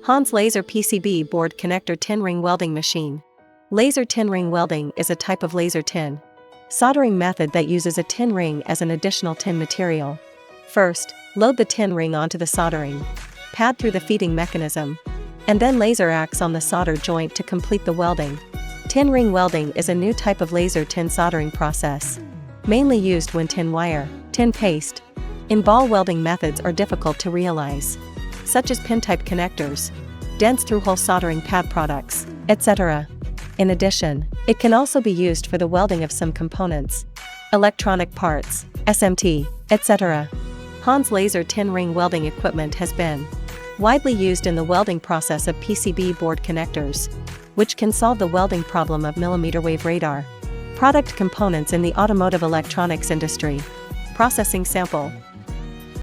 Hans Laser PCB Board Connector Tin Ring Welding Machine. Laser tin ring welding is a type of laser tin soldering method that uses a tin ring as an additional tin material. First, load the tin ring onto the soldering pad through the feeding mechanism, and then laser acts on the solder joint to complete the welding. Tin ring welding is a new type of laser tin soldering process, mainly used when tin wire, tin paste, in ball welding methods are difficult to realize, such as pin-type connectors, dense through-hole soldering pad products, etc. In addition, it can also be used for the welding of some components, electronic parts, SMT, etc. Hans laser tin ring welding equipment has been widely used in the welding process of PCB board connectors, which can solve the welding problem of millimeter wave radar product components in the automotive electronics industry. Processing sample.